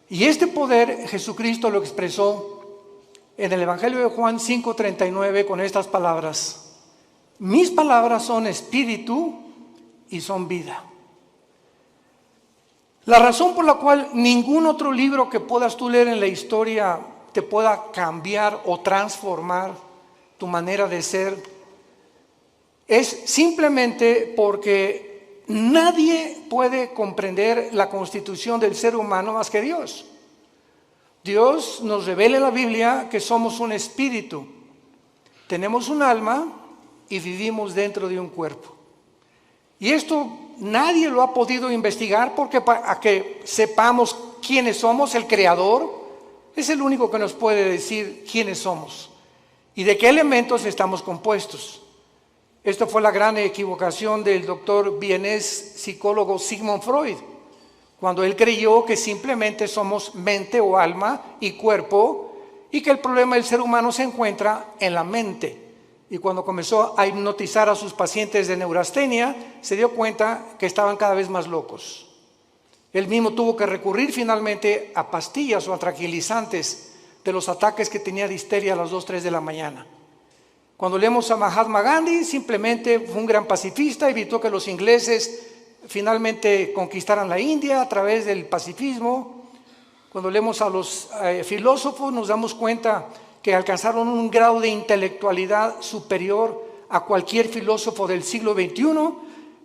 Y este poder Jesucristo lo expresó en el Evangelio de Juan 5:39 con estas palabras: mis palabras son espíritu y son vida. La razón por la cual ningún otro libro que puedas tú leer en la historia te pueda cambiar o transformar tu manera de ser es simplemente porque nadie puede comprender la constitución del ser humano más que Dios. Dios nos revela en la Biblia que somos un espíritu, tenemos un alma y vivimos dentro de un cuerpo. Y esto nadie lo ha podido investigar porque para que sepamos quiénes somos, el Creador es el único que nos puede decir quiénes somos y de qué elementos estamos compuestos. Esta fue la gran equivocación del doctor vienés psicólogo Sigmund Freud, cuando él creyó que simplemente somos mente o alma y cuerpo y que el problema del ser humano se encuentra en la mente. Y cuando comenzó a hipnotizar a sus pacientes de neurastenia, se dio cuenta que estaban cada vez más locos. Él mismo tuvo que recurrir finalmente a pastillas o a tranquilizantes de los ataques que tenía de histeria a las 2, 3 de la mañana. Cuando leemos a Mahatma Gandhi, simplemente fue un gran pacifista, evitó que los ingleses finalmente conquistaran la India a través del pacifismo. Cuando leemos a los filósofos, nos damos cuenta que alcanzaron un grado de intelectualidad superior a cualquier filósofo del siglo XXI,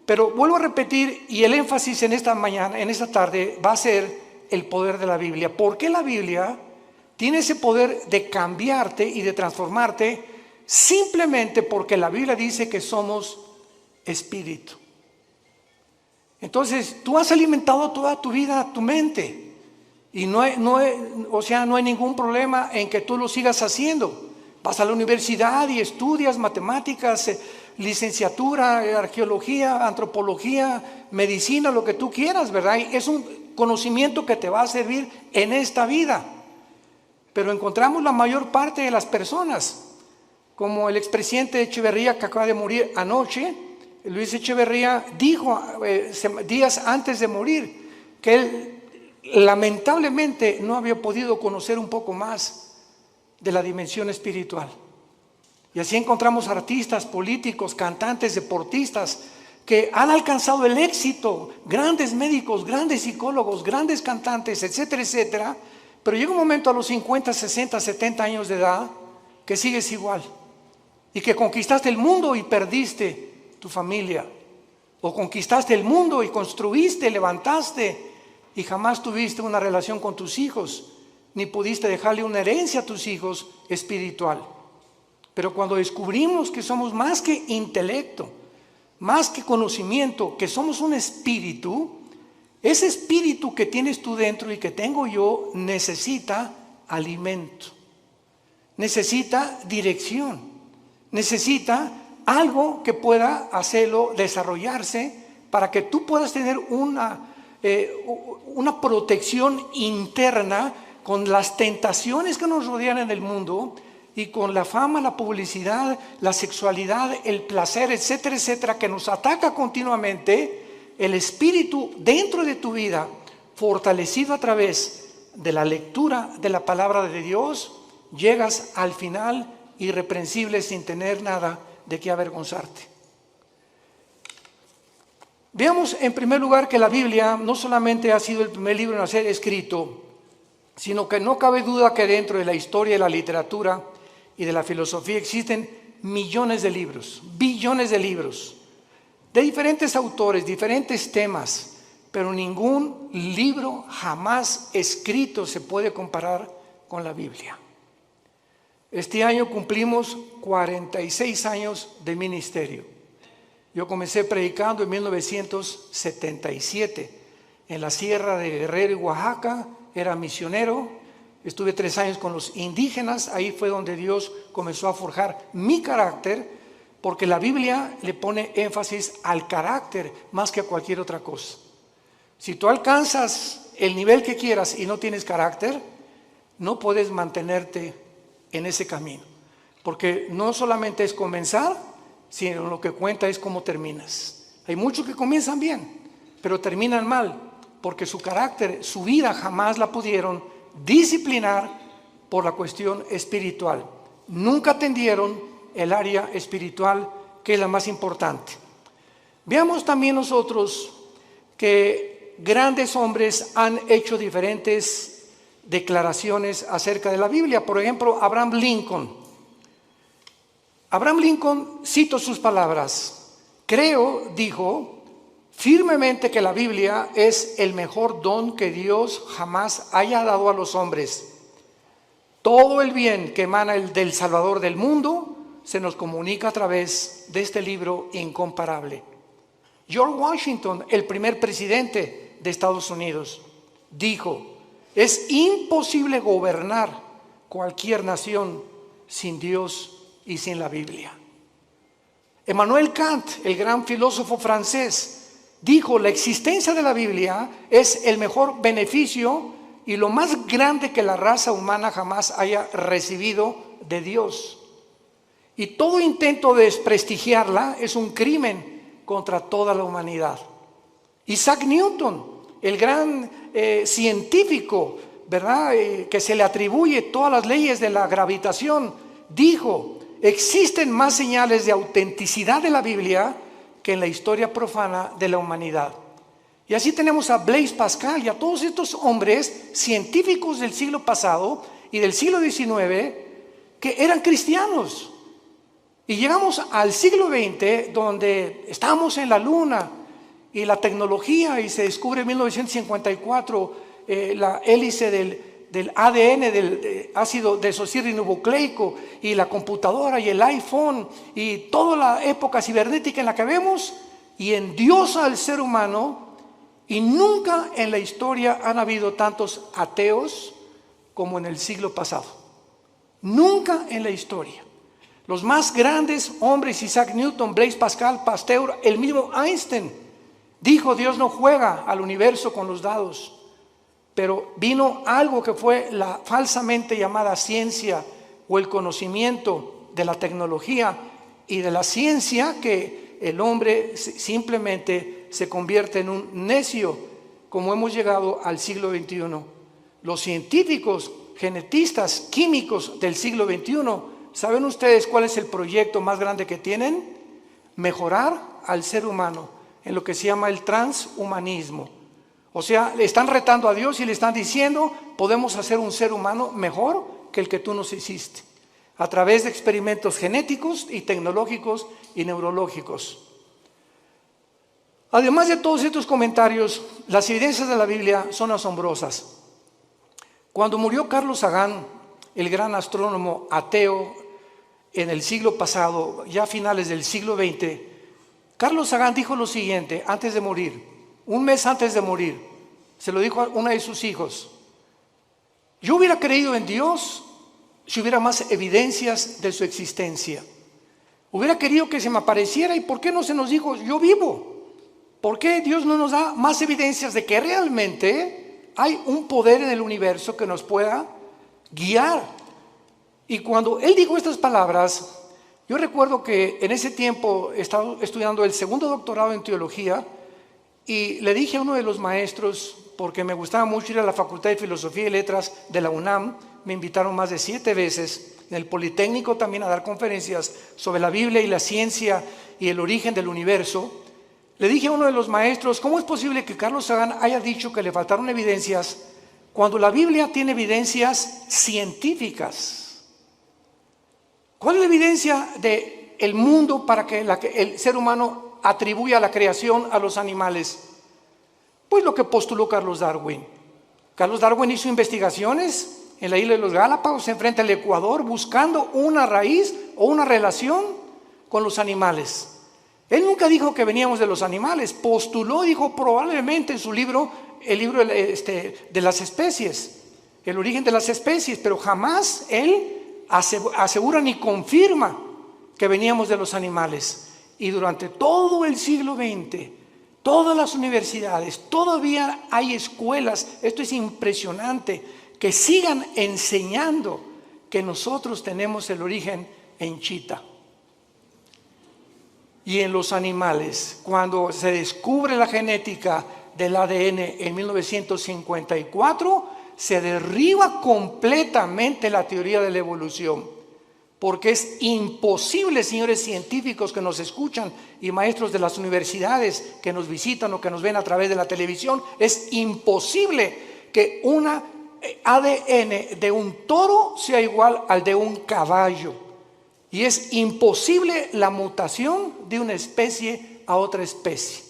pero vuelvo a repetir, y el énfasis en esta mañana, en esta tarde, va a ser el poder de la Biblia. ¿Por qué la Biblia tiene ese poder de cambiarte y de transformarte? Simplemente porque la Biblia dice que somos espíritu. Entonces, tú has alimentado toda tu vida tu mente. Y no hay ningún problema en que tú lo sigas haciendo. Vas a la universidad y estudias matemáticas, licenciatura, arqueología, antropología, medicina, lo que tú quieras, ¿verdad? Y es un conocimiento que te va a servir en esta vida. Pero encontramos la mayor parte de las personas, como el expresidente Echeverría, que acaba de morir anoche. Luis Echeverría dijo días antes de morir que él lamentablemente no había podido conocer un poco más de la dimensión espiritual. Y así encontramos artistas, políticos, cantantes, deportistas que han alcanzado el éxito, grandes médicos, grandes psicólogos, grandes cantantes, etcétera, etcétera. Pero llega un momento a los 50, 60, 70 años de edad que sigues igual y que conquistaste el mundo y perdiste tu familia, o conquistaste el mundo y construiste, levantaste y jamás tuviste una relación con tus hijos, ni pudiste dejarle una herencia a tus hijos espiritual. Pero cuando descubrimos que somos más que intelecto, más que conocimiento, que somos un espíritu, ese espíritu que tienes tú dentro y que tengo yo necesita alimento, necesita dirección, necesita algo que pueda hacerlo desarrollarse para que tú puedas tener una protección interna con las tentaciones que nos rodean en el mundo y con la fama, la publicidad, la sexualidad, el placer, etcétera, etcétera, que nos ataca continuamente. El espíritu dentro de tu vida, fortalecido a través de la lectura de la palabra de Dios, llegas al final irreprensible sin tener nada de qué avergonzarte. Veamos en primer lugar que la Biblia no solamente ha sido el primer libro en ser escrito, sino que no cabe duda que dentro de la historia de la literatura y de la filosofía existen millones de libros, billones de libros, de diferentes autores, diferentes temas, pero ningún libro jamás escrito se puede comparar con la Biblia. Este año cumplimos 46 años de ministerio. Yo comencé predicando en 1977 en la Sierra de Guerrero y Oaxaca, era misionero, estuve 3 años con los indígenas, ahí fue donde Dios comenzó a forjar mi carácter, porque la Biblia le pone énfasis al carácter más que a cualquier otra cosa. Si tú alcanzas el nivel que quieras y no tienes carácter, no puedes mantenerte en ese camino, porque no solamente es comenzar, sino lo que cuenta es cómo terminas. Hay muchos que comienzan bien, pero terminan mal, porque su carácter, su vida jamás la pudieron disciplinar por la cuestión espiritual. Nunca atendieron el área espiritual, que es la más importante. Veamos también nosotros que grandes hombres han hecho diferentes declaraciones acerca de la Biblia. Por ejemplo, Abraham Lincoln. Abraham Lincoln, cito sus palabras: creo, dijo, firmemente que la Biblia es el mejor don que Dios jamás haya dado a los hombres. Todo el bien que emana del Salvador del mundo se nos comunica a través de este libro incomparable. George Washington, el primer presidente de Estados Unidos, dijo: es imposible gobernar cualquier nación sin Dios y sin la Biblia. Emmanuel Kant, el gran filósofo francés, dijo: la existencia de la Biblia es el mejor beneficio y lo más grande que la raza humana jamás haya recibido de Dios. Y todo intento de desprestigiarla es un crimen contra toda la humanidad. Isaac Newton, el gran científico, ¿verdad? Que se le atribuye todas las leyes de la gravitación, dijo: existen más señales de autenticidad de la Biblia que en la historia profana de la humanidad. Y así tenemos a Blaise Pascal y a todos estos hombres científicos del siglo pasado y del siglo XIX que eran cristianos. Y llegamos al siglo XX, donde estamos en la luna y la tecnología, y se descubre en 1954 la hélice del ADN, del ácido desoxirribonucleico, y la computadora y el iPhone y toda la época cibernética en la que vemos, y endiosa al ser humano. Y nunca en la historia han habido tantos ateos como en el siglo pasado. Nunca en la historia. Los más grandes hombres, Isaac Newton, Blaise Pascal, Pasteur, el mismo Einstein, dijo: Dios no juega al universo con los dados. Pero vino algo que fue la falsamente llamada ciencia, o el conocimiento de la tecnología y de la ciencia, que el hombre simplemente se convierte en un necio, como hemos llegado al siglo XXI. Los científicos, genetistas, químicos del siglo XXI, ¿saben ustedes cuál es el proyecto más grande que tienen? Mejorar al ser humano en lo que se llama el transhumanismo. O sea, le están retando a Dios y le están diciendo: podemos hacer un ser humano mejor que el que tú nos hiciste, a través de experimentos genéticos y tecnológicos y neurológicos. Además de todos estos comentarios, las evidencias de la Biblia son asombrosas. Cuando murió Carlos Sagan, el gran astrónomo ateo, en el siglo pasado, ya a finales del siglo XX, Carlos Sagan dijo lo siguiente antes de morir, un mes antes de morir. Se lo dijo a una de sus hijos: yo hubiera creído en Dios si hubiera más evidencias de su existencia. Hubiera querido que se me apareciera. ¿Y por qué no se nos dijo: yo vivo? ¿Por qué Dios no nos da más evidencias de que realmente hay un poder en el universo que nos pueda guiar? Y cuando él dijo estas palabras, yo recuerdo que en ese tiempo estaba estudiando el segundo doctorado en teología, y le dije a uno de los maestros, porque me gustaba mucho ir a la Facultad de Filosofía y Letras de la UNAM, me invitaron más de 7 veces, en el Politécnico también, a dar conferencias sobre la Biblia y la ciencia y el origen del universo. Le dije a uno de los maestros: ¿cómo es posible que Carlos Sagan haya dicho que le faltaron evidencias cuando la Biblia tiene evidencias científicas? ¿Cuál es la evidencia del mundo para que el ser humano atribuya la creación a los animales? Pues lo que postuló Carlos Darwin. Carlos Darwin hizo investigaciones en la isla de los Galápagos, enfrente al Ecuador, buscando una raíz o una relación con los animales. Él nunca dijo que veníamos de los animales, postuló, dijo probablemente en su libro, el libro de las especies, el origen de las especies, pero jamás él asegura ni confirma que veníamos de los animales. Y durante todo el siglo XX, todas las universidades, todavía hay escuelas, esto es impresionante, que sigan enseñando que nosotros tenemos el origen en Chita. Y en los animales, cuando se descubre la genética del ADN en 1954, se derriba completamente la teoría de la evolución, porque es imposible, señores científicos que nos escuchan y maestros de las universidades que nos visitan o que nos ven a través de la televisión, es imposible que una ADN de un toro sea igual al de un caballo, y es imposible la mutación de una especie a otra especie.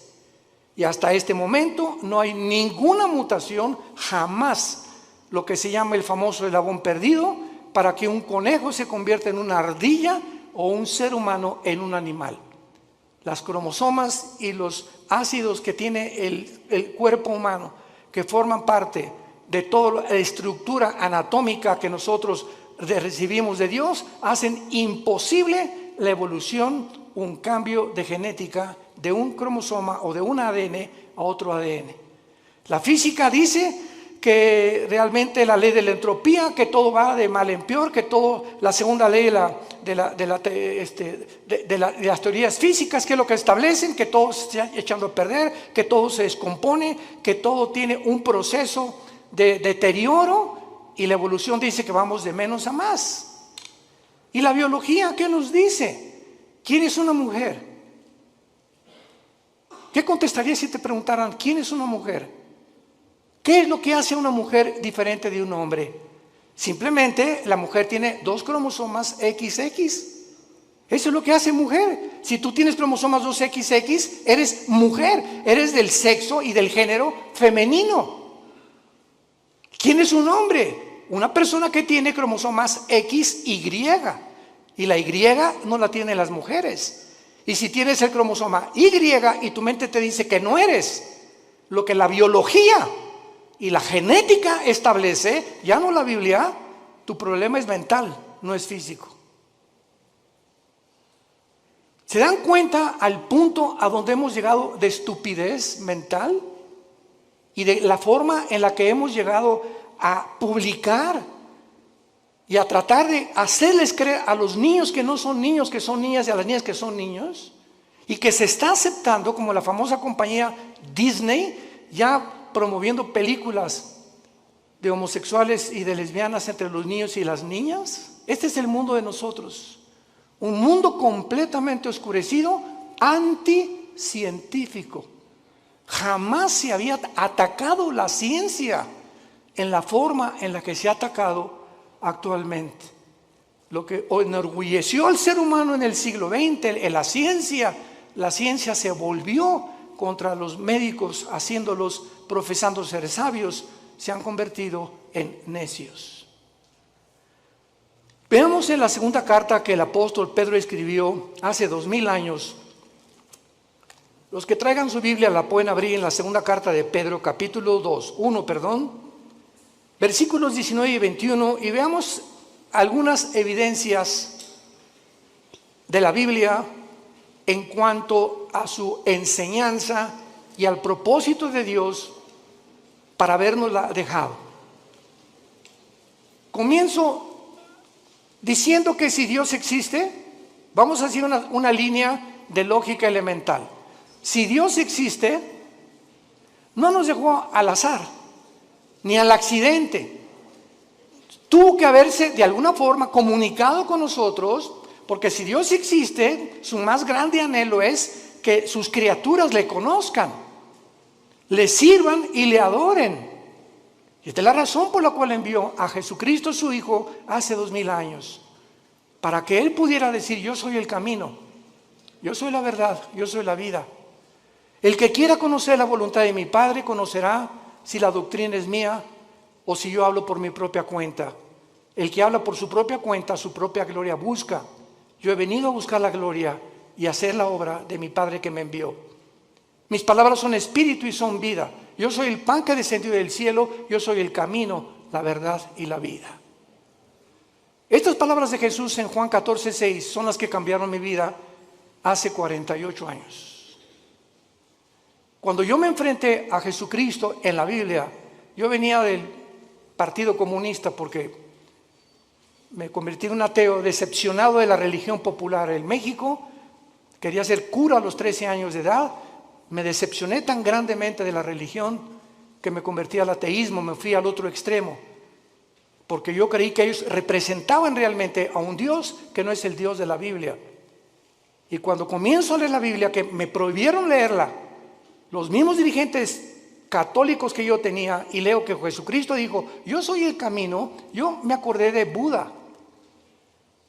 Y hasta este momento no hay ninguna mutación, jamás, lo que se llama el famoso eslabón perdido, para que un conejo se convierta en una ardilla o un ser humano en un animal. Las cromosomas y los ácidos que tiene el cuerpo humano, que forman parte de toda la estructura anatómica que nosotros recibimos de Dios, hacen imposible la evolución, un cambio de genética de un cromosoma o de un ADN a otro ADN. La física dice que realmente la ley de la entropía, que todo va de mal en peor, que todo, la segunda ley de las teorías físicas, que es lo que establecen, que todo se está echando a perder, que todo se descompone, que todo tiene un proceso de deterioro, y la evolución dice que vamos de menos a más. ¿Y la biología qué nos dice? ¿Quién es una mujer? ¿Qué contestarías si te preguntaran quién es una mujer? ¿Qué es lo que hace a una mujer diferente de un hombre? Simplemente la mujer tiene 2 cromosomas XX. Eso es lo que hace mujer. Si tú tienes cromosomas 2XX, eres mujer, eres del sexo y del género femenino. ¿Quién es un hombre? Una persona que tiene cromosomas XY, y la Y no la tienen las mujeres. Y si tienes el cromosoma Y y tu mente te dice que no eres lo que la biología y la genética establece, ya no la Biblia, tu problema es mental, no es físico. ¿Se dan cuenta al punto a donde hemos llegado de estupidez mental? Y de la forma en la que hemos llegado a publicar y a tratar de hacerles creer a los niños que no son niños, que son niñas, y a las niñas que son niños, y que se está aceptando, como la famosa compañía Disney, ya promoviendo películas de homosexuales y de lesbianas entre los niños y las niñas. Este es el mundo de nosotros, un mundo completamente oscurecido, anticientífico. Jamás se había atacado la ciencia en la forma en la que se ha atacado actualmente. Lo que enorgulleció al ser humano en el siglo XX, en la ciencia se volvió contra los médicos, haciéndolos, profesando ser sabios, se han convertido en necios. Veamos en la segunda carta que el apóstol Pedro escribió hace 2000 años. Los que traigan su Biblia la pueden abrir en la segunda carta de Pedro, capítulo 1, versículos 19 y 21, y veamos algunas evidencias de la Biblia en cuanto a su enseñanza y al propósito de Dios para habernosla dejado. Comienzo diciendo que si Dios existe, vamos a hacer una línea de lógica elemental. Si Dios existe, no nos dejó al azar, ni al accidente. Tuvo que haberse de alguna forma comunicado con nosotros, porque si Dios existe, su más grande anhelo es que sus criaturas le conozcan, le sirvan y le adoren. Y esta es la razón por la cual envió a Jesucristo su Hijo hace 2000 años, para que Él pudiera decir: yo soy el camino, yo soy la verdad, yo soy la vida. El que quiera conocer la voluntad de mi Padre conocerá si la doctrina es mía o si yo hablo por mi propia cuenta. El que habla por su propia cuenta, su propia gloria busca. Yo he venido a buscar la gloria y a hacer la obra de mi Padre que me envió. Mis palabras son espíritu y son vida. Yo soy el pan que descendió del cielo, yo soy el camino, la verdad y la vida. Estas palabras de Jesús en Juan 14:6 son las que cambiaron mi vida hace 48 años. Cuando yo me enfrenté a Jesucristo en la Biblia, yo venía del Partido Comunista porque me convertí en un ateo decepcionado de la religión popular en México. Quería ser cura a los 13 años de edad. Me decepcioné tan grandemente de la religión que me convertí al ateísmo, me fui al otro extremo, porque yo creí que ellos representaban realmente a un Dios que no es el Dios de la Biblia. Y cuando comienzo a leer la Biblia, que me prohibieron leerla, los mismos dirigentes católicos que yo tenía, y leo que Jesucristo dijo, yo soy el camino, yo me acordé de Buda.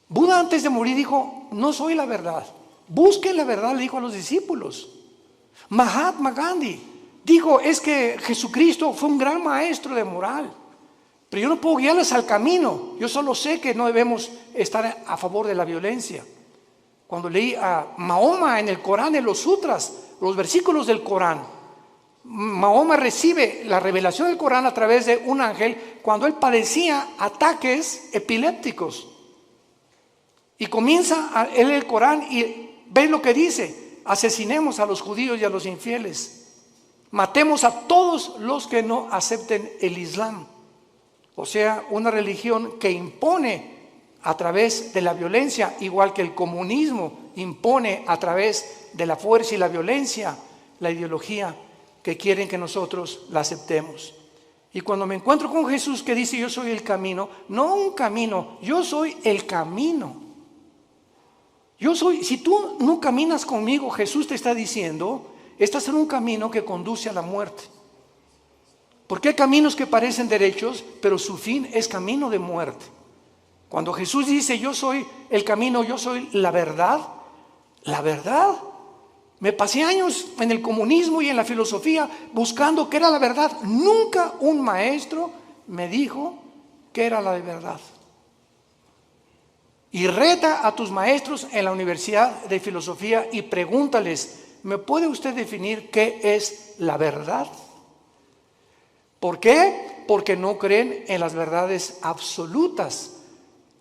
Buda antes de morir dijo, no soy la verdad, busquen la verdad, le dijo a los discípulos. Mahatma Gandhi dijo, es que Jesucristo fue un gran maestro de moral, pero yo no puedo guiarles al camino, yo solo sé que no debemos estar a favor de la violencia. Cuando leí a Mahoma en el Corán, en los sutras, los versículos del Corán, Mahoma recibe la revelación del Corán a través de un ángel cuando él padecía ataques epilépticos. Y comienza a leer el Corán y ve lo que dice: asesinemos a los judíos y a los infieles, matemos a todos los que no acepten el Islam. O sea, una religión que impone a través de la violencia, igual que el comunismo impone a través de la fuerza y la violencia, la ideología que quieren que nosotros la aceptemos. Y cuando me encuentro con Jesús que dice yo soy el camino, no un camino, yo soy el camino. Yo soy, si tú no caminas conmigo, Jesús te está diciendo, estás en un camino que conduce a la muerte. Porque hay caminos que parecen derechos, pero su fin es camino de muerte. Cuando Jesús dice yo soy el camino, yo soy la verdad, me pasé años en el comunismo y en la filosofía buscando qué era la verdad. Nunca un maestro me dijo qué era la de verdad. Y reta a tus maestros en la universidad de filosofía y pregúntales, ¿me puede usted definir qué es la verdad? ¿Por qué? Porque no creen en las verdades absolutas.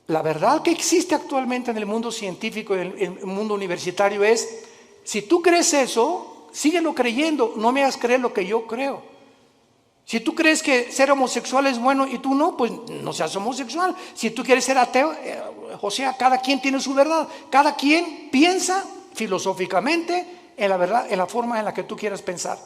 La verdad que existe actualmente en el mundo científico y en el mundo universitario es, si tú crees eso, síguelo creyendo, no me hagas creer lo que yo creo. Si tú crees que ser homosexual es bueno y tú no, pues no seas homosexual. Si tú quieres ser ateo, o sea, cada quien tiene su verdad. Cada quien piensa filosóficamente en la verdad, en la forma en la que tú quieras pensar.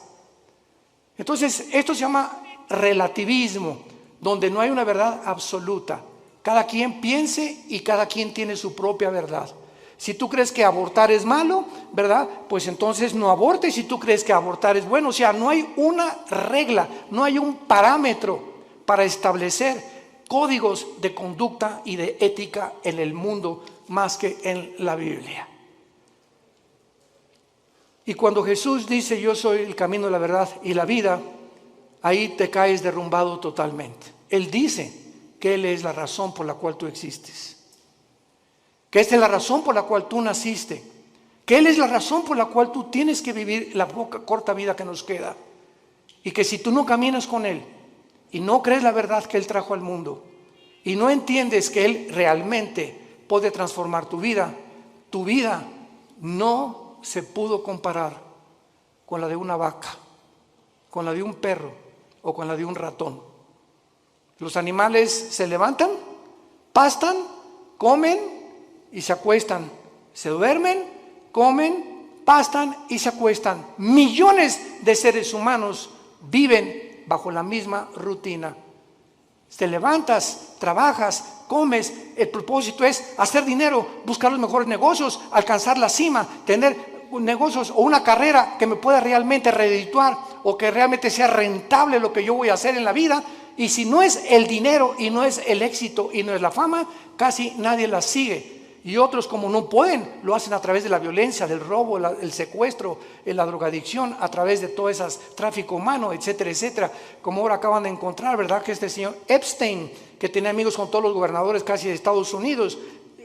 Entonces, esto se llama relativismo, donde no hay una verdad absoluta. Cada quien piense y cada quien tiene su propia verdad. Si tú crees que abortar es malo, ¿verdad? Pues entonces no abortes. Si tú crees que abortar es bueno, o sea, no hay una regla, no hay un parámetro para establecer códigos de conducta y de ética en el mundo más que en la Biblia. Y cuando Jesús dice yo soy el camino, la verdad y la vida, ahí te caes derrumbado totalmente. Él dice que Él es la razón por la cual tú existes, que esta es la razón por la cual tú naciste, que Él es la razón por la cual tú tienes que vivir la poca, corta vida que nos queda, y que si tú no caminas con Él y no crees la verdad que Él trajo al mundo y no entiendes que Él realmente puede transformar tu vida no se pudo comparar con la de una vaca, con la de un perro o con la de un ratón. Los animales se levantan, pastan, comen y se acuestan, se duermen, comen, pastan y se acuestan. Millones de seres humanos viven bajo la misma rutina. Te levantas, trabajas, comes, el propósito es hacer dinero, buscar los mejores negocios, alcanzar la cima, tener negocios o una carrera que me pueda realmente redituar o que realmente sea rentable lo que yo voy a hacer en la vida. Y si no es el dinero y no es el éxito y no es la fama, casi nadie la sigue. Y otros, como no pueden, lo hacen a través de la violencia, del robo, el secuestro, la drogadicción, a través de todo ese tráfico humano, etcétera, etcétera. Como ahora acaban de encontrar, ¿verdad? Que este señor Epstein, que tenía amigos con todos los gobernadores casi de Estados Unidos,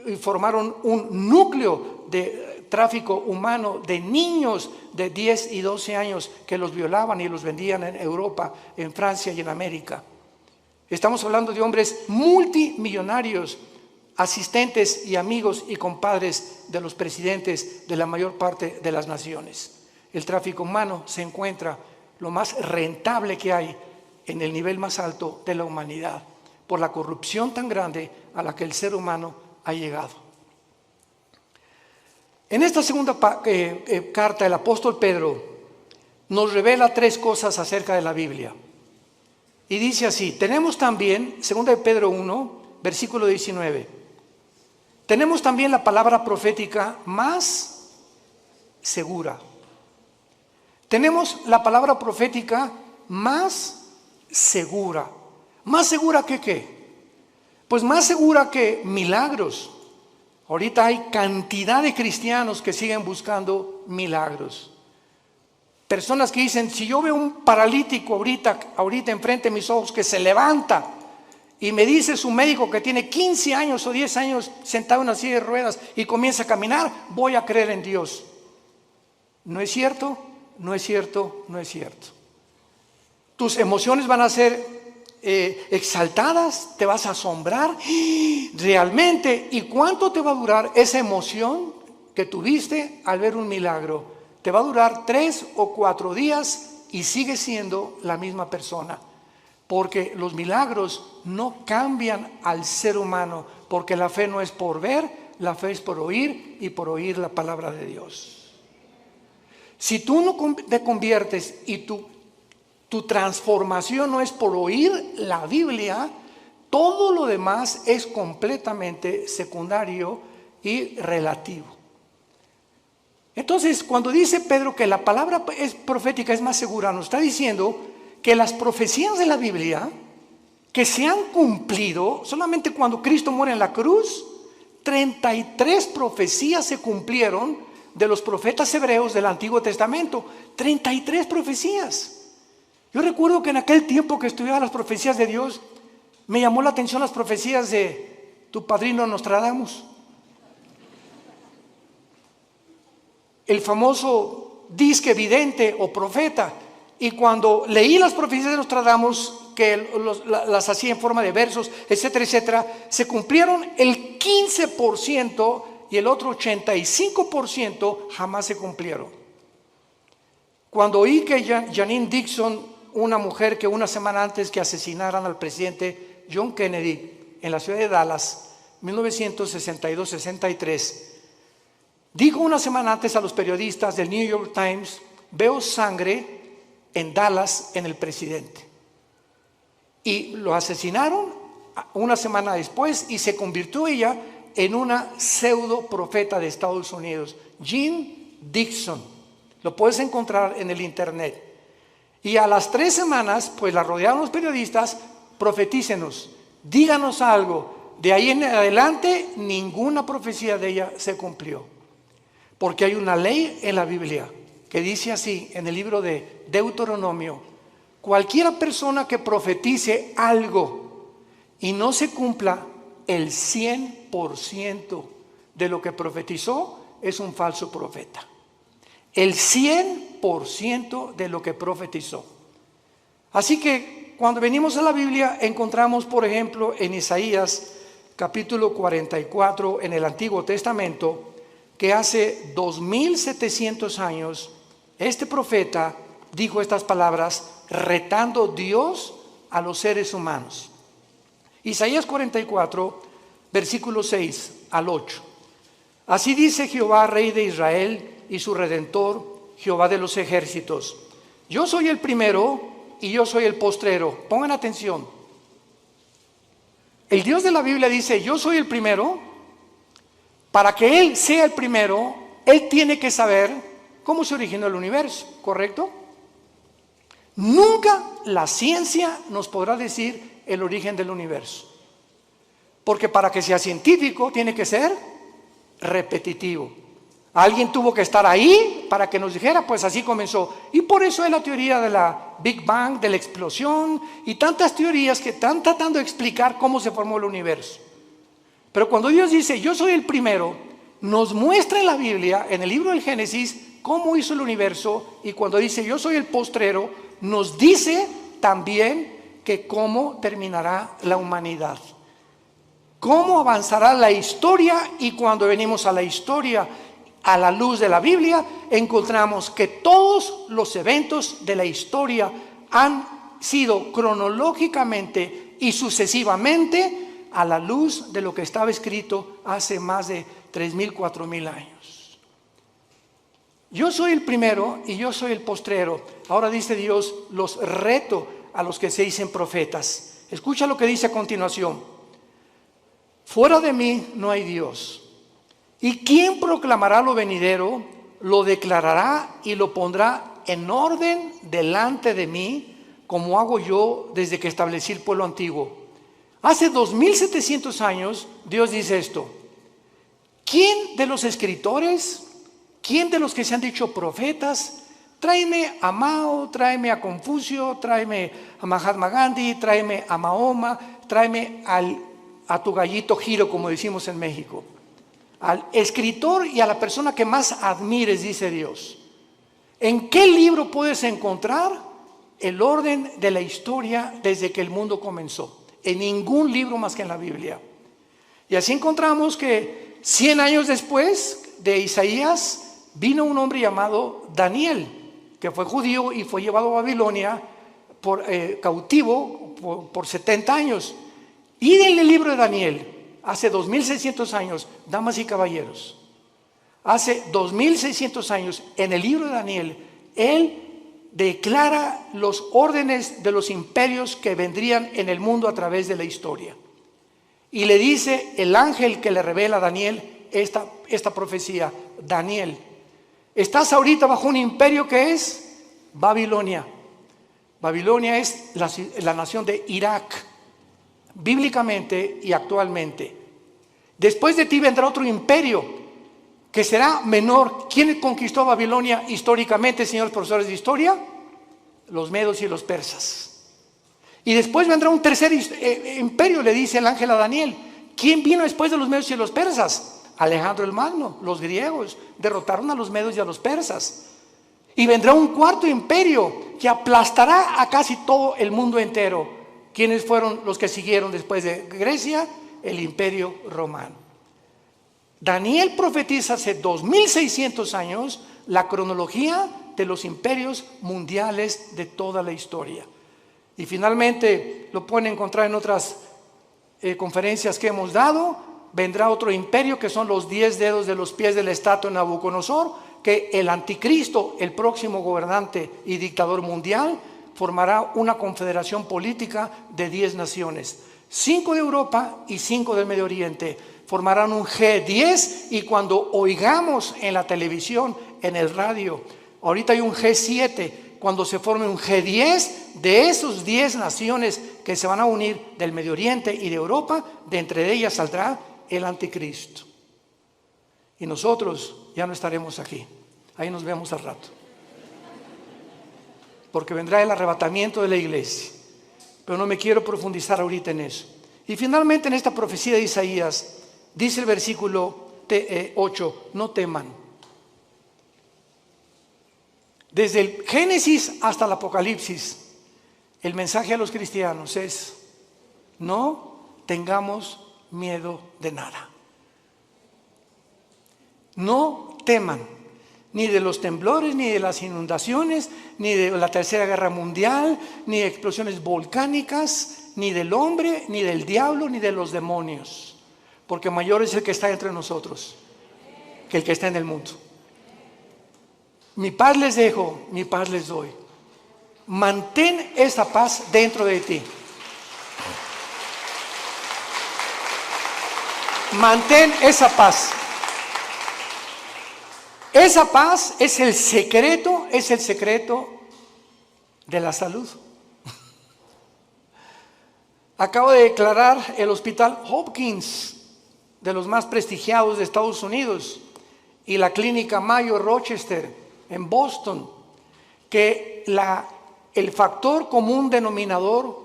y formaron un núcleo de tráfico humano de niños de 10 y 12 años que los violaban y los vendían en Europa, en Francia y en América. Estamos hablando de hombres multimillonarios, asistentes y amigos y compadres de los presidentes de la mayor parte de las naciones. El tráfico humano se encuentra lo más rentable que hay en el nivel más alto de la humanidad, por la corrupción tan grande a la que el ser humano ha llegado. En esta segunda carta, el apóstol Pedro nos revela tres cosas acerca de la Biblia. Y dice así, tenemos también, 2 de Pedro 1, versículo 19, tenemos también la palabra profética más segura. Tenemos la palabra profética más segura. ¿Más segura que qué? Pues más segura que milagros. Ahorita hay cantidad de cristianos que siguen buscando milagros. Personas que dicen, si yo veo un paralítico ahorita enfrente de mis ojos que se levanta y me dice su médico que tiene 15 años o 10 años sentado en una silla de ruedas y comienza a caminar, voy a creer en Dios. ¿No es cierto? No es cierto, no es cierto. Tus emociones van a ser exaltadas, te vas a asombrar realmente. ¿Y cuánto te va a durar esa emoción que tuviste al ver un milagro? Te va a durar 3 o 4 días y sigues siendo la misma persona. Porque los milagros no cambian al ser humano, porque la fe no es por ver, la fe es por oír y por oír la palabra de Dios. Si tú no te conviertes y tu transformación no es por oír la Biblia, todo lo demás es completamente secundario y relativo. Entonces, cuando dice Pedro que la palabra profética es más segura, nos está diciendo que las profecías de la Biblia que se han cumplido, solamente cuando Cristo muere en la cruz, 33 profecías se cumplieron de los profetas hebreos del Antiguo Testamento. 33 profecías. Yo recuerdo que en aquel tiempo que estudiaba las profecías de Dios, me llamó la atención las profecías de tu padrino Nostradamus. El famoso disque vidente o profeta. Y cuando leí las profecías de Nostradamus, que las hacía en forma de versos, etcétera, etcétera, se cumplieron el 15% y el otro 85% jamás se cumplieron. Cuando oí que Janine Dixon, una mujer que una semana antes que asesinaran al presidente John Kennedy en la ciudad de Dallas, 1962-63, dijo una semana antes a los periodistas del New York Times, veo sangre en Dallas en el presidente. Y lo asesinaron una semana después y se convirtió ella en una pseudo profeta de Estados Unidos, Jean Dixon. Lo puedes encontrar en el internet. Y a las 3 semanas, pues la rodearon los periodistas, profetícenos, díganos algo. De ahí en adelante, ninguna profecía de ella se cumplió. Porque hay una ley en la Biblia que dice así, en el libro de Deuteronomio, cualquiera persona que profetice algo y no se cumpla el 100% de lo que profetizó, es un falso profeta. El 100% de lo que profetizó. Así que cuando venimos a la Biblia encontramos, por ejemplo, en Isaías capítulo 44 en el Antiguo Testamento, que hace 2700 años este profeta dijo estas palabras retando Dios a los seres humanos. Isaías 44, versículo 6 al 8. Así dice Jehová, Rey de Israel y su Redentor, Jehová de los ejércitos: yo soy el primero y yo soy el postrero. Pongan atención. El Dios de la Biblia dice, yo soy el primero. Para que Él sea el primero, Él tiene que saber cómo se originó el universo, ¿correcto? Nunca la ciencia nos podrá decir el origen del universo. Porque para que sea científico tiene que ser repetitivo. Alguien tuvo que estar ahí para que nos dijera, pues así comenzó. Y por eso es la teoría de la Big Bang, de la explosión y tantas teorías que están tratando de explicar cómo se formó el universo. Pero cuando Dios dice, yo soy el primero, nos muestra en la Biblia, en el libro del Génesis, cómo hizo el universo. Y cuando dice, yo soy el postrero, nos dice también que cómo terminará la humanidad. Cómo avanzará la historia. Y cuando venimos a la historia, a la luz de la Biblia, encontramos que todos los eventos de la historia han sido cronológicamente y sucesivamente a la luz de lo que estaba escrito hace más de 3,000, 4,000 años. Yo soy el primero y yo soy el postrero. Ahora dice Dios, los reto a los que se dicen profetas. Escucha lo que dice a continuación. Fuera de mí no hay Dios. ¿Y quién proclamará lo venidero? Lo declarará y lo pondrá en orden delante de mí, como hago yo desde que establecí el pueblo antiguo. Hace 2700 años Dios dice esto. ¿Quién de los escritores, quién de los que se han dicho profetas, tráeme a Mao, tráeme a Confucio, tráeme a Mahatma Gandhi, tráeme a Mahoma, tráeme a tu gallito Giro, como decimos en México? Al escritor y a la persona que más admires, dice Dios. ¿En qué libro puedes encontrar el orden de la historia desde que el mundo comenzó? En ningún libro más que en la Biblia. Y así encontramos que 100 años después de Isaías vino un hombre llamado Daniel, que fue judío y fue llevado a Babilonia cautivo por 70 años. Y en el libro de Daniel, hace 2600 años, damas y caballeros, hace 2600 años, en el libro de Daniel, él declara los órdenes de los imperios que vendrían en el mundo a través de la historia. Y le dice el ángel que le revela a Daniel esta profecía: Daniel, estás ahorita bajo un imperio que es Babilonia. Babilonia es la nación de Irak, bíblicamente y actualmente. Después de ti vendrá otro imperio que será menor. ¿Quién conquistó Babilonia históricamente, señores profesores de historia? Los medos y los persas. Y después vendrá un tercer imperio, le dice el ángel a Daniel. ¿Quién vino después de los medos y los persas? Alejandro el Magno. Los griegos derrotaron a los medos y a los persas. Y vendrá un cuarto imperio que aplastará a casi todo el mundo entero. ¿Quiénes fueron los que siguieron después de Grecia? El imperio romano. Daniel profetiza hace 2600 años la cronología de los imperios mundiales de toda la historia. Y finalmente lo pueden encontrar en otras conferencias que hemos dado. Vendrá otro imperio que son los 10 dedos de los pies de la estatua de Nabucodonosor, que el anticristo, el próximo gobernante y dictador mundial, formará una confederación política de 10 naciones, 5 de Europa y 5 del Medio Oriente. Formarán un G10 y cuando oigamos en la televisión, en el radio, ahorita hay un G7, cuando se forme un G10 de esos 10 naciones que se van a unir del Medio Oriente y de Europa, de entre ellas saldrá el anticristo. Y nosotros ya no estaremos aquí. Ahí nos vemos al rato. Porque vendrá el arrebatamiento de la iglesia. Pero no me quiero profundizar ahorita en eso. Y finalmente en esta profecía de Isaías, dice el versículo 8, no teman. Desde el Génesis hasta el Apocalipsis, el mensaje a los cristianos es: no tengamos miedo de nada. No teman, ni de los temblores, ni de las inundaciones, ni de la Tercera Guerra Mundial, ni de explosiones volcánicas, ni del hombre, ni del diablo, ni de los demonios. Porque mayor es el que está entre nosotros que el que está en el mundo. Mi paz les dejo, mi paz les doy. Mantén esa paz dentro de ti. Mantén esa paz. Esa paz es el secreto de la salud. Acabo de declarar el Hospital Hopkins, de los más prestigiados de Estados Unidos, y la Clínica Mayo Rochester en Boston, que el factor común denominador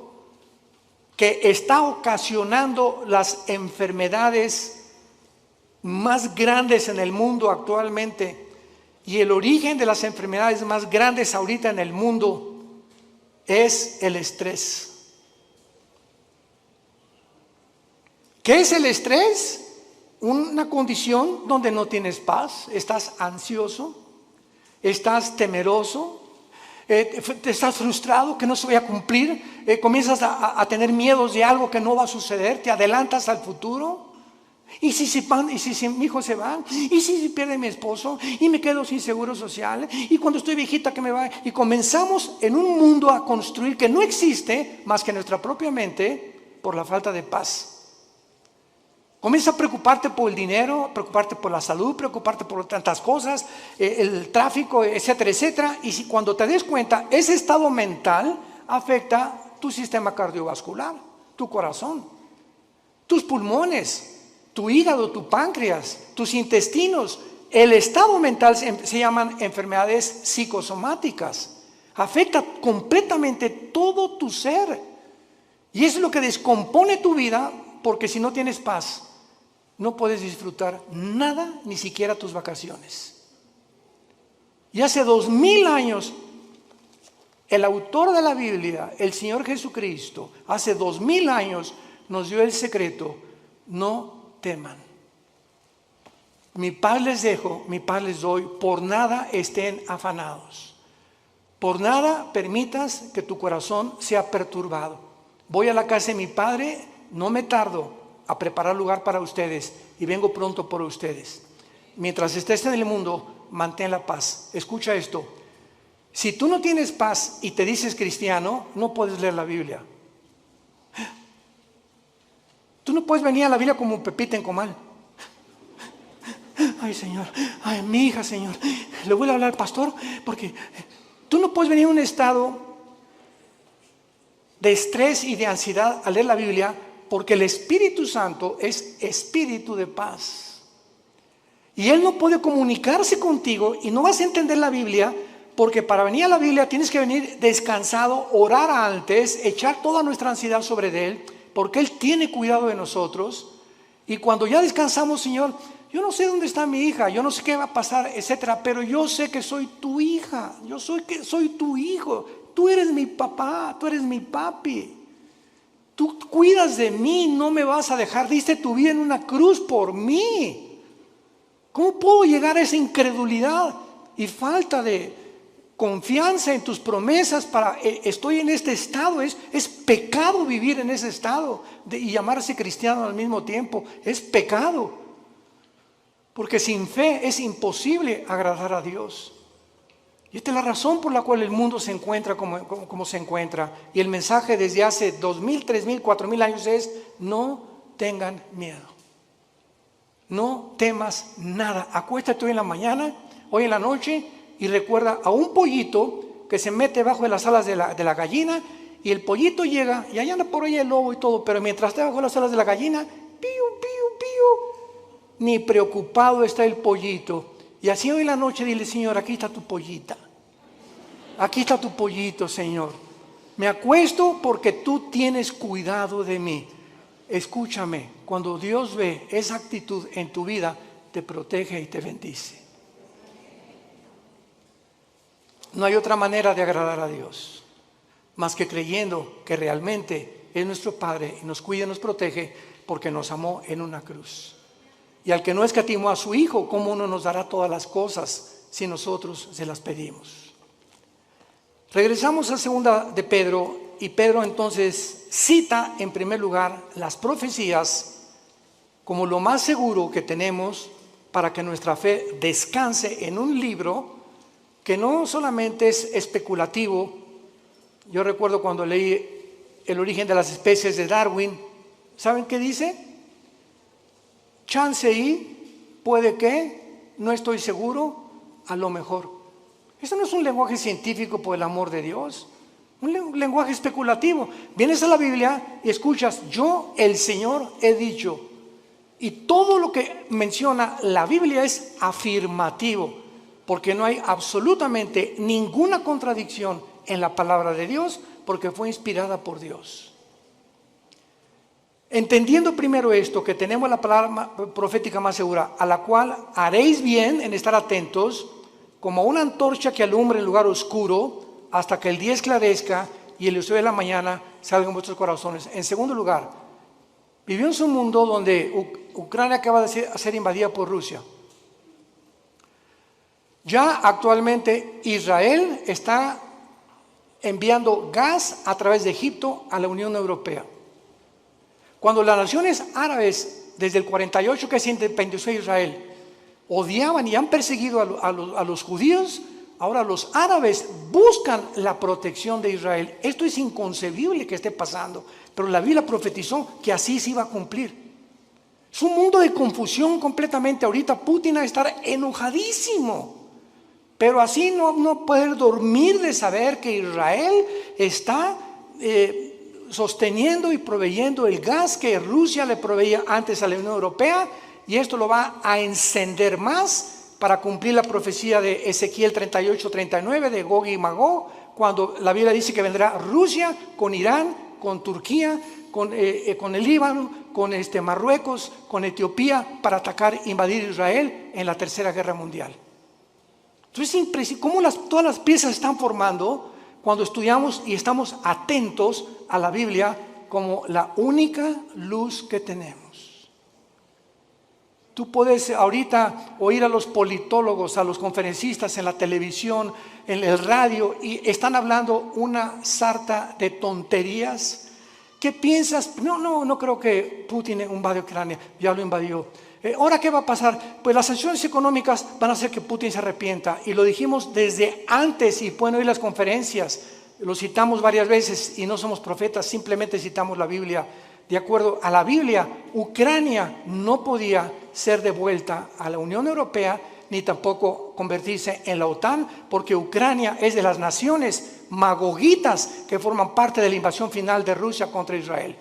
que está ocasionando las enfermedades más grandes en el mundo actualmente y el origen de las enfermedades más grandes ahorita en el mundo es el estrés. ¿Qué es el estrés? Una condición donde no tienes paz, estás ansioso, estás temeroso, estás frustrado que no se vaya a cumplir, comienzas a tener miedos de algo que no va a suceder, te adelantas al futuro. ¿Y si mi hijo se va? ¿Y si pierde mi esposo? ¿Y me quedo sin seguro social? ¿Y cuando estoy viejita que me va? Y comenzamos en un mundo a construir que no existe más que nuestra propia mente por la falta de paz. Comienza a preocuparte por el dinero, preocuparte por la salud, preocuparte por tantas cosas, el tráfico, etcétera, etcétera. Y si cuando te des cuenta, ese estado mental afecta tu sistema cardiovascular, tu corazón, tus pulmones, tu hígado, tu páncreas, tus intestinos. El estado mental se llaman enfermedades psicosomáticas. Afecta completamente todo tu ser. Y eso es lo que descompone tu vida, porque si no tienes paz, no puedes disfrutar nada, ni siquiera tus vacaciones. Y hace 2000 años, el autor de la Biblia, el Señor Jesucristo, hace 2000 años nos dio el secreto: no teman. Mi paz les dejo, mi paz les doy, por nada estén afanados. Por nada permitas que tu corazón sea perturbado. Voy a la casa de mi Padre, no me tardo a preparar lugar para ustedes y vengo pronto por ustedes. Mientras estés en el mundo, mantén la paz. Escucha esto: si tú no tienes paz y te dices cristiano, no puedes leer la Biblia. Tú no puedes venir a la Biblia como un Pepita en comal. Ay, Señor, ay, mi hija, Señor, le voy a hablar al pastor, porque tú no puedes venir a un estado de estrés y de ansiedad a leer la Biblia, porque el Espíritu Santo es espíritu de paz. Y Él no puede comunicarse contigo y no vas a entender la Biblia, porque para venir a la Biblia tienes que venir descansado, orar antes, echar toda nuestra ansiedad sobre Él, porque Él tiene cuidado de nosotros. Y cuando ya descansamos, Señor, yo no sé dónde está mi hija, yo no sé qué va a pasar, etcétera, pero yo sé que soy tu hija, soy tu hijo, tú eres mi papá, tú eres mi papi, tú cuidas de mí, no me vas a dejar, diste tu vida en una cruz por mí. ¿Cómo puedo llegar a esa incredulidad y falta de confianza en tus promesas estoy en este estado? Es pecado vivir en ese estado y llamarse cristiano al mismo tiempo. Es pecado, porque sin fe es imposible agradar a Dios. Y esta es la razón por la cual el mundo se encuentra como se encuentra. Y el mensaje desde hace 2000, 3000, 4000 años es: no tengan miedo, no temas nada. Acuéstate hoy en la mañana, hoy en la noche, y recuerda a un pollito que se mete bajo de las alas de la gallina, y el pollito llega y allá anda por ahí el lobo y todo, pero mientras está bajo de las alas de la gallina, pío, pío, pío, ni preocupado está el pollito. Y así hoy en la noche dile: Señor, aquí está tu pollita, aquí está tu pollito, Señor. Me acuesto porque tú tienes cuidado de mí. Escúchame, cuando Dios ve esa actitud en tu vida, te protege y te bendice. No hay otra manera de agradar a Dios más que creyendo que realmente es nuestro Padre y nos cuida y nos protege, porque nos amó en una cruz. Y al que no escatimó a su Hijo, ¿cómo no nos dará todas las cosas si nosotros se las pedimos? Regresamos a segunda de Pedro, y Pedro entonces cita en primer lugar las profecías como lo más seguro que tenemos para que nuestra fe descanse en un libro que no solamente es especulativo. Yo recuerdo cuando leí El origen de las especies de Darwin, ¿saben qué dice? Chance y, puede que, no estoy seguro, a lo mejor. Eso no es un lenguaje científico, por el amor de Dios, un lenguaje especulativo. Vienes a la Biblia y escuchas: yo, el Señor, he dicho. Y todo lo que menciona la Biblia es afirmativo, porque no hay absolutamente ninguna contradicción en la palabra de Dios, porque fue inspirada por Dios. Entendiendo primero esto, que tenemos la palabra profética más segura, a la cual haréis bien en estar atentos, como una antorcha que alumbra en lugar oscuro, hasta que el día esclarezca y el lucero de la mañana salga en vuestros corazones. En segundo lugar, vivimos en un mundo donde Ucrania acaba de ser invadida por Rusia. Ya actualmente Israel está enviando gas a través de Egipto a la Unión Europea. Cuando las naciones árabes desde el 48 que se independizó Israel, odiaban y han perseguido a los judíos, ahora los árabes buscan la protección de Israel. Esto es inconcebible que esté pasando, pero la Biblia profetizó que así se iba a cumplir. Es un mundo de confusión completamente. Ahorita Putin va a estar enojadísimo, pero así no poder dormir de saber que Israel está sosteniendo y proveyendo el gas que Rusia le proveía antes a la Unión Europea, y esto lo va a encender más para cumplir la profecía de Ezequiel 38-39 de Gog y Magog, cuando la Biblia dice que vendrá Rusia con Irán, con Turquía, con el Líbano, con Marruecos, con Etiopía, para atacar, invadir Israel en la Tercera Guerra Mundial. Entonces es impresionante cómo todas las piezas están formando cuando estudiamos y estamos atentos a la Biblia como la única luz que tenemos. Tú puedes ahorita oír a los politólogos, a los conferencistas en la televisión, en el radio, y están hablando una sarta de tonterías. ¿Qué piensas? No creo que Putin invadió Ucrania, ya lo invadió. ¿Ahora qué va a pasar? Pues las sanciones económicas van a hacer que Putin se arrepienta, y lo dijimos desde antes, y pueden oír las conferencias, lo citamos varias veces y no somos profetas, simplemente citamos la Biblia. De acuerdo a la Biblia, Ucrania no podía ser devuelta a la Unión Europea ni tampoco convertirse en la OTAN, porque Ucrania es de las naciones magogitas que forman parte de la invasión final de Rusia contra Israel.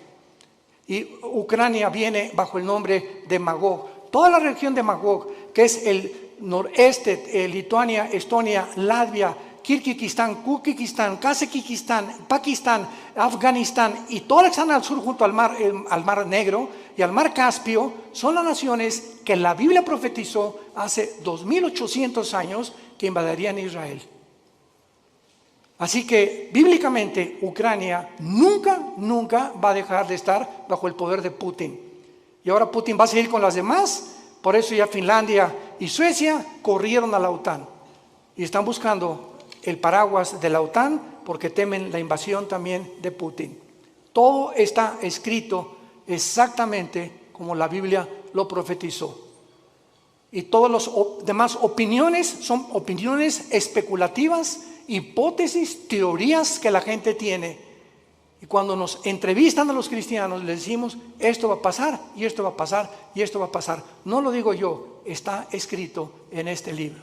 Y Ucrania viene bajo el nombre de Magog. Toda la región de Magog, que es el noreste, Lituania, Estonia, Latvia, Kirguistán, Kuzbekistán, Kazajistán, Pakistán, Afganistán y todas las que están al sur junto al mar Negro y al mar Caspio, son las naciones que la Biblia profetizó hace 2800 años que invadirían Israel. Así que bíblicamente Ucrania nunca va a dejar de estar bajo el poder de Putin. Y ahora Putin va a seguir con las demás, por eso ya Finlandia y Suecia corrieron a la OTAN y están buscando el paraguas de la OTAN porque temen la invasión también de Putin. Todo está escrito exactamente como la Biblia lo profetizó. Y todas las demás opiniones son opiniones especulativas, hipótesis, teorías que la gente tiene. Y cuando nos entrevistan a los cristianos, les decimos, esto va a pasar, y esto va a pasar, y esto va a pasar. No lo digo yo, está escrito en este libro.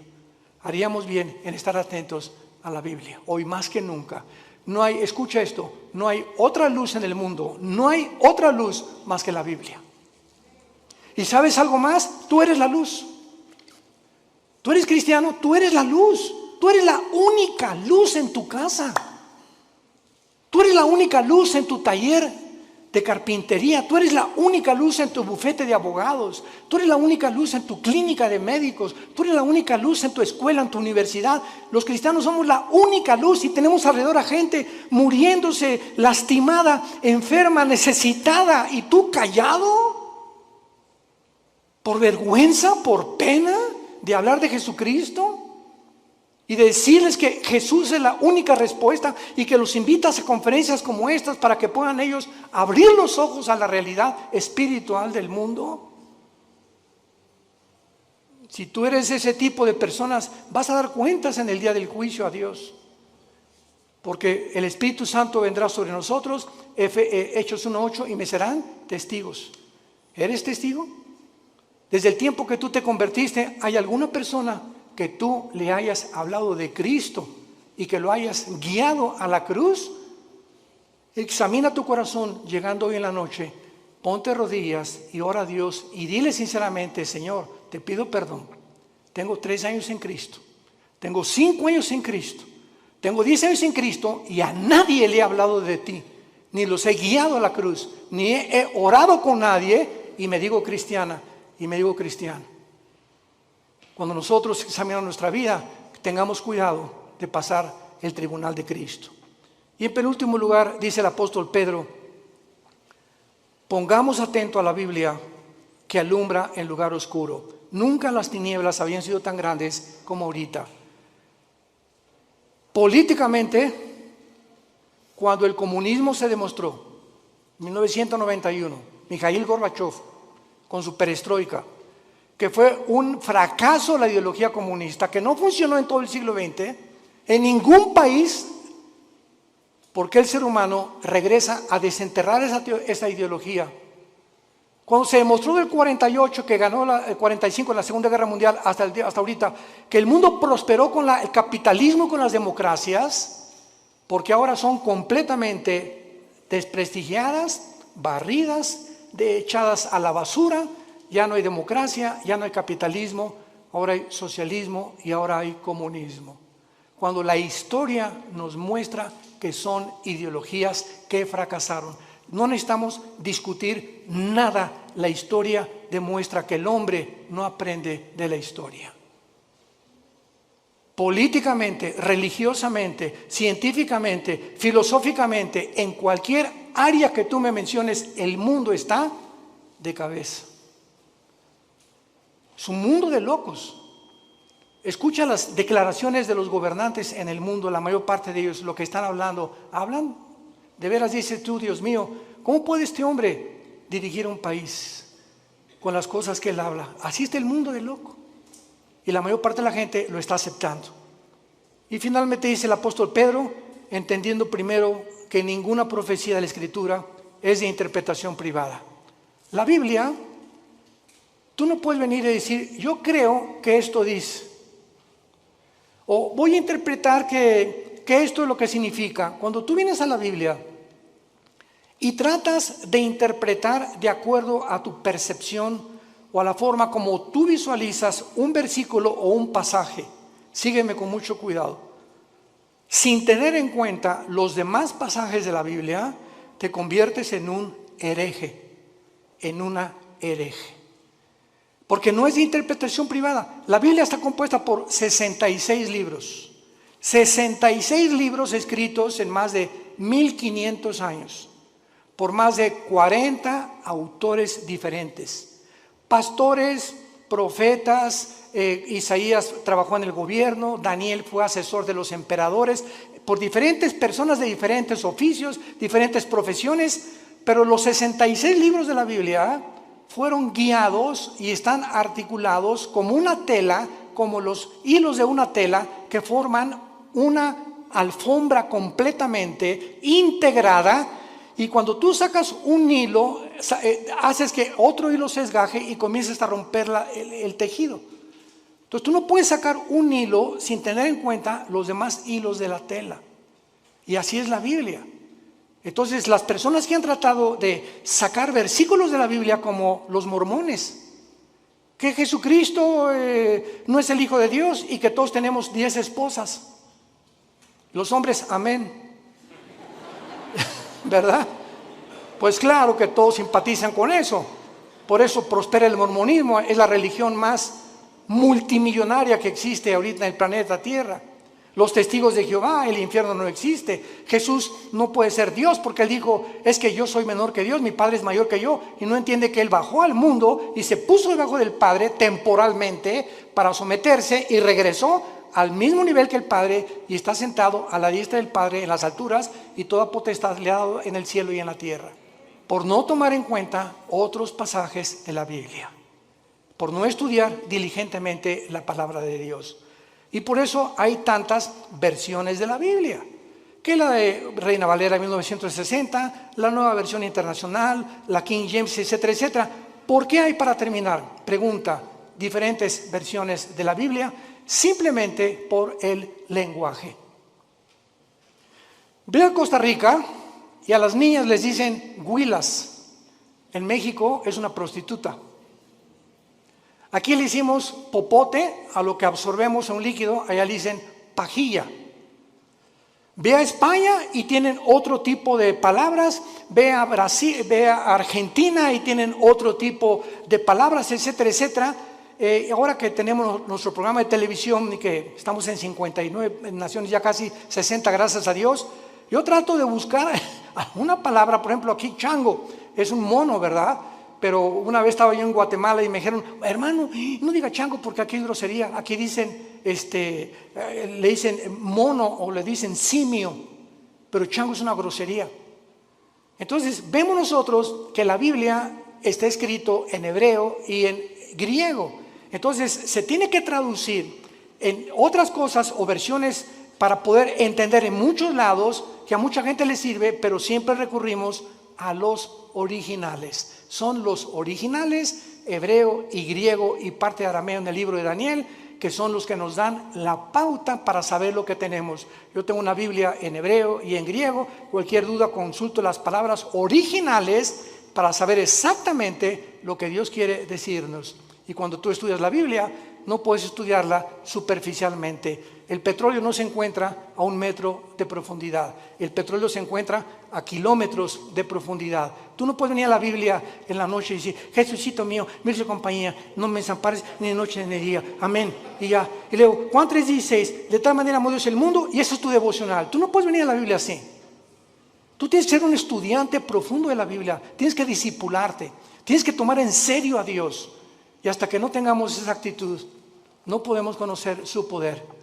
Haríamos bien en estar atentos a la Biblia, hoy más que nunca. No hay, escucha esto, no hay otra luz en el mundo, no hay otra luz más que la Biblia. ¿Y sabes algo más? Tú eres la luz. Tú eres cristiano, tú eres la luz. Tú eres la única luz en tu casa. Tú eres la única luz en tu taller de carpintería. Tú eres la única luz en tu bufete de abogados. Tú eres la única luz en tu clínica de médicos. Tú eres la única luz en tu escuela, en tu universidad. Los cristianos somos la única luz y tenemos alrededor a gente muriéndose, lastimada, enferma, necesitada. ¿Y tú callado? ¿Por vergüenza, por pena de hablar de Jesucristo? Y decirles que Jesús es la única respuesta y que los invitas a conferencias como estas para que puedan ellos abrir los ojos a la realidad espiritual del mundo. Si tú eres ese tipo de personas, vas a dar cuentas en el día del juicio a Dios. Porque el Espíritu Santo vendrá sobre nosotros, Hechos 1:8, y me serán testigos. ¿Eres testigo? Desde el tiempo que tú te convertiste, ¿hay alguna persona que tú le hayas hablado de Cristo y que lo hayas guiado a la cruz? Examina tu corazón llegando hoy en la noche, ponte rodillas y ora a Dios y dile sinceramente: Señor, te pido perdón. Tengo 3 años en Cristo, tengo 5 años en Cristo, tengo 10 años en Cristo y a nadie le he hablado de ti, ni los he guiado a la cruz, ni he orado con nadie y me digo cristiana y me digo cristiano. Cuando nosotros examinamos nuestra vida, tengamos cuidado de pasar el tribunal de Cristo. Y en penúltimo lugar, dice el apóstol Pedro, pongamos atento a la Biblia que alumbra en lugar oscuro. Nunca las tinieblas habían sido tan grandes como ahorita. Políticamente, cuando el comunismo se demostró, en 1991, Mikhail Gorbachev con su perestroika, que fue un fracaso la ideología comunista, que no funcionó en todo el siglo XX, en ningún país, porque el ser humano regresa a desenterrar esa ideología. Cuando se demostró del 48 que ganó el 45 en la Segunda Guerra Mundial hasta ahorita, que el mundo prosperó con el capitalismo y con las democracias, porque ahora son completamente desprestigiadas, barridas, echadas a la basura. Ya no hay democracia, ya no hay capitalismo, ahora hay socialismo y ahora hay comunismo. Cuando la historia nos muestra que son ideologías que fracasaron. No necesitamos discutir nada. La historia demuestra que el hombre no aprende de la historia. Políticamente, religiosamente, científicamente, filosóficamente, en cualquier área que tú me menciones, el mundo está de cabeza. Es un mundo de locos. Escucha las declaraciones de los gobernantes en el mundo, la mayor parte de ellos, lo que están hablando, hablan, de veras dices tú, Dios mío, ¿cómo puede este hombre dirigir un país con las cosas que él habla? Así está el mundo de loco. Y la mayor parte de la gente lo está aceptando. Y finalmente dice el apóstol Pedro, entendiendo primero que ninguna profecía de la Escritura es de interpretación privada. La Biblia, tú no puedes venir y decir, yo creo que esto dice. O voy a interpretar que esto es lo que significa. Cuando tú vienes a la Biblia y tratas de interpretar de acuerdo a tu percepción o a la forma como tú visualizas un versículo o un pasaje, sígueme con mucho cuidado. Sin tener en cuenta los demás pasajes de la Biblia, te conviertes en un hereje, en una hereje. Porque no es de interpretación privada. La Biblia está compuesta por 66 libros. 66 libros escritos en más de 1500 años. Por más de 40 autores diferentes. Pastores, profetas, Isaías trabajó en el gobierno, Daniel fue asesor de los emperadores, por diferentes personas de diferentes oficios, diferentes profesiones. Pero los 66 libros de la Biblia fueron guiados y están articulados como una tela, como los hilos de una tela que forman una alfombra completamente integrada. Y cuando tú sacas un hilo, haces que otro hilo se desgaje y comienzas a romper el tejido. Entonces tú no puedes sacar un hilo sin tener en cuenta los demás hilos de la tela. Y así es la Biblia. Entonces las personas que han tratado de sacar versículos de la Biblia, como los mormones, que Jesucristo no es el Hijo de Dios y que todos tenemos 10 esposas. Los hombres, amén. ¿Verdad? Pues claro que todos simpatizan con eso. Por eso prospera el mormonismo, es la religión más multimillonaria que existe ahorita en el planeta Tierra. Los testigos de Jehová, el infierno no existe. Jesús no puede ser Dios porque él dijo, es que yo soy menor que Dios, mi Padre es mayor que yo. Y no entiende que él bajó al mundo y se puso debajo del Padre temporalmente para someterse y regresó al mismo nivel que el Padre y está sentado a la diestra del Padre en las alturas y toda potestad le ha dado en el cielo y en la tierra. Por no tomar en cuenta otros pasajes de la Biblia. Por no estudiar diligentemente la palabra de Dios. Y por eso hay tantas versiones de la Biblia, que la de Reina Valera 1960, la Nueva Versión Internacional, la King James, etcétera, etcétera. ¿Por qué hay, para terminar, pregunta, diferentes versiones de la Biblia? Simplemente por el lenguaje. Ve a Costa Rica y a las niñas les dicen huilas. En México es una prostituta. Aquí le hicimos popote a lo que absorbemos en un líquido, allá le dicen pajilla. Ve a España y tienen otro tipo de palabras, ve a Brasil, ve a Argentina y tienen otro tipo de palabras, etcétera, etcétera. Ahora que tenemos nuestro programa de televisión y que estamos en 59 naciones, ya casi 60, gracias a Dios, yo trato de buscar una palabra, por ejemplo aquí chango, es un mono, ¿verdad? Pero una vez estaba yo en Guatemala y me dijeron, hermano, no diga chango porque aquí es grosería. Aquí dicen, le dicen mono o le dicen simio, pero chango es una grosería. Entonces vemos nosotros que la Biblia está escrito en hebreo y en griego. Entonces se tiene que traducir en otras cosas o versiones para poder entender en muchos lados, que a mucha gente le sirve, pero siempre recurrimos a los originales. Son los originales, hebreo y griego y parte de arameo en el libro de Daniel, que son los que nos dan la pauta para saber lo que tenemos. Yo tengo una Biblia en hebreo y en griego. Cualquier duda consulto las palabras originales para saber exactamente lo que Dios quiere decirnos. Y cuando tú estudias la Biblia, no puedes estudiarla superficialmente. El petróleo no se encuentra a 1 metro de profundidad. El petróleo se encuentra a kilómetros de profundidad. Tú no puedes venir a la Biblia en la noche y decir: Jesucito mío, mire su compañía, no me desampares ni de noche ni de día. Amén. Y ya. Y luego, Juan 3:16, de tal manera amó Dios el mundo, y eso es tu devocional. Tú no puedes venir a la Biblia así. Tú tienes que ser un estudiante profundo de la Biblia. Tienes que discipularte. Tienes que tomar en serio a Dios. Y hasta que no tengamos esa actitud, no podemos conocer su poder.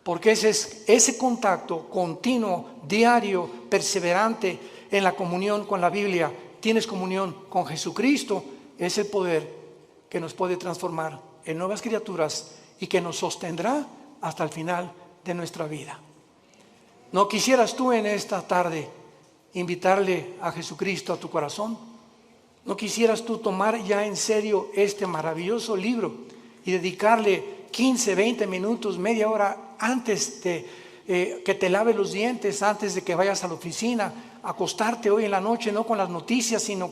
Porque ese contacto continuo, diario, perseverante en la comunión con la Biblia, tienes comunión con Jesucristo, es el poder que nos puede transformar en nuevas criaturas y que nos sostendrá hasta el final de nuestra vida. ¿No quisieras tú en esta tarde invitarle a Jesucristo a tu corazón? ¿No quisieras tú tomar ya en serio este maravilloso libro y dedicarle 15, 20 minutos, media hora antes de que te laves los dientes, antes de que vayas a la oficina, acostarte hoy en la noche, no con las noticias, sino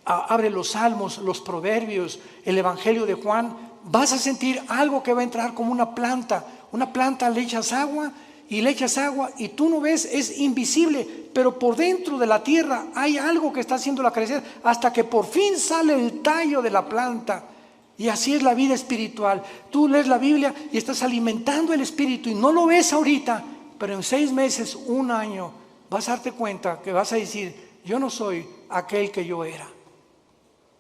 abre los salmos, los proverbios, el evangelio de Juan? Vas a sentir algo que va a entrar como una planta. Una planta le echas agua y tú no ves, es invisible, pero por dentro de la tierra hay algo que está haciéndola crecer hasta que por fin sale el tallo de la planta. Y así es la vida espiritual. Tú lees la Biblia y estás alimentando el espíritu y no lo ves ahorita, pero en 6 meses, 1 año, vas a darte cuenta que vas a decir: yo no soy aquel que yo era.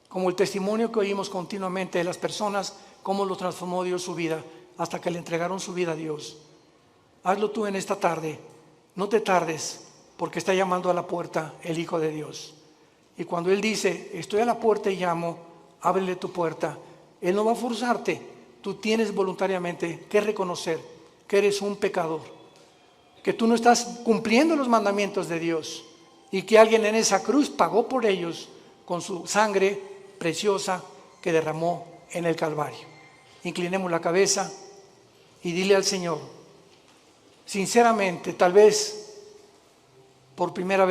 Como el testimonio que oímos continuamente de las personas, cómo lo transformó Dios su vida hasta que le entregaron su vida a Dios. Hazlo tú en esta tarde. No te tardes, porque está llamando a la puerta el Hijo de Dios. Y cuando Él dice: estoy a la puerta y llamo, ábrele tu puerta. Él no va a forzarte. Tú tienes voluntariamente que reconocer que eres un pecador, que tú no estás cumpliendo los mandamientos de Dios y que alguien en esa cruz pagó por ellos con su sangre preciosa que derramó en el Calvario. Inclinemos la cabeza y dile al Señor, sinceramente, tal vez por primera vez: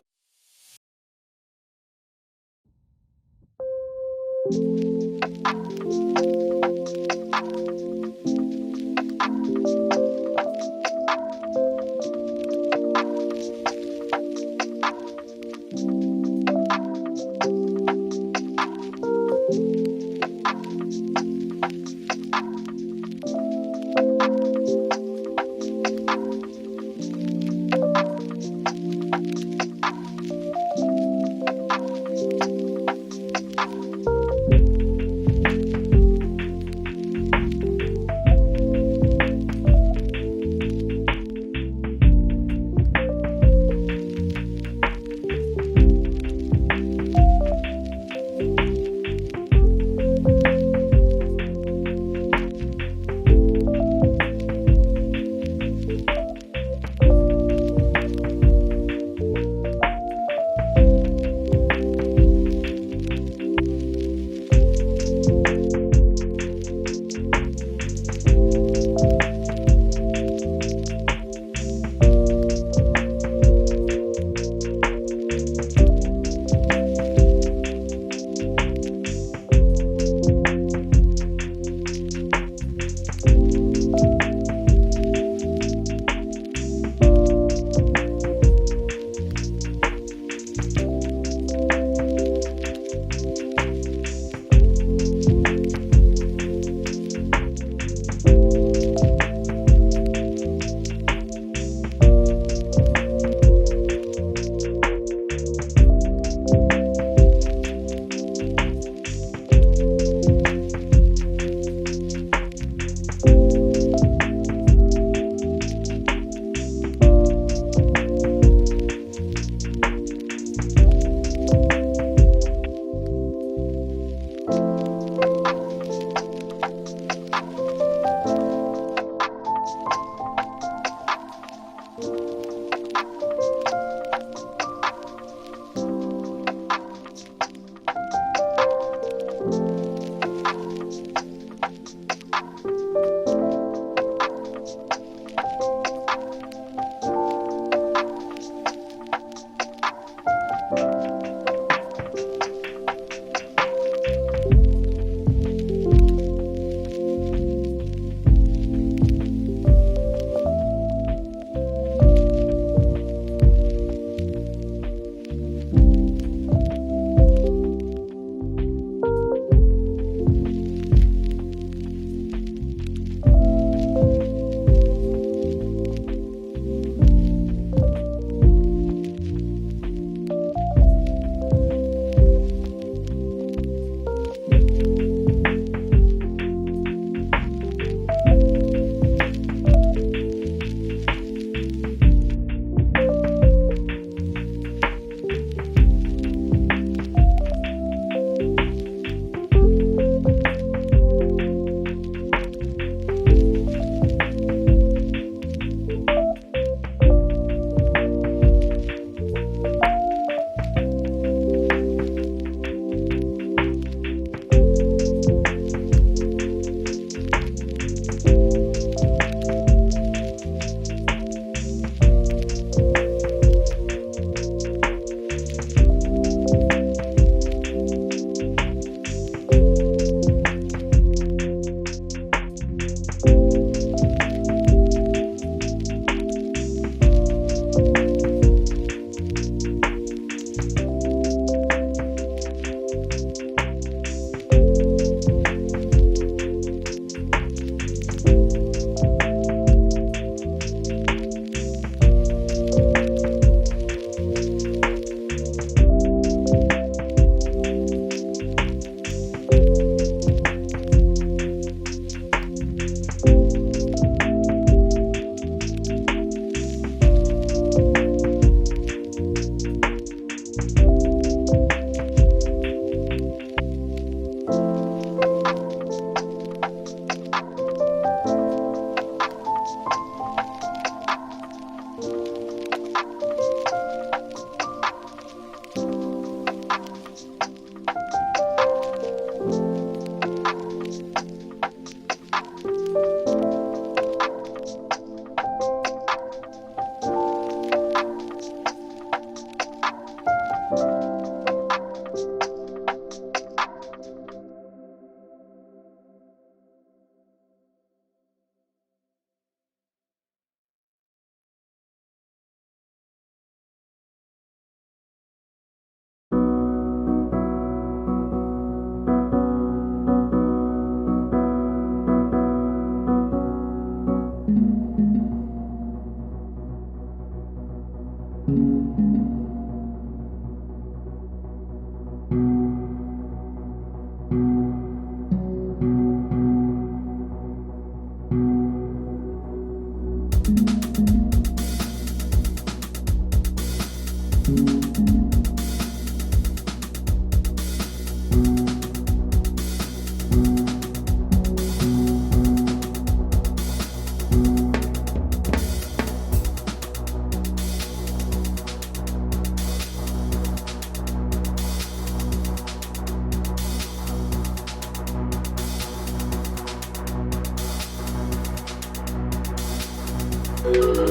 Thank you.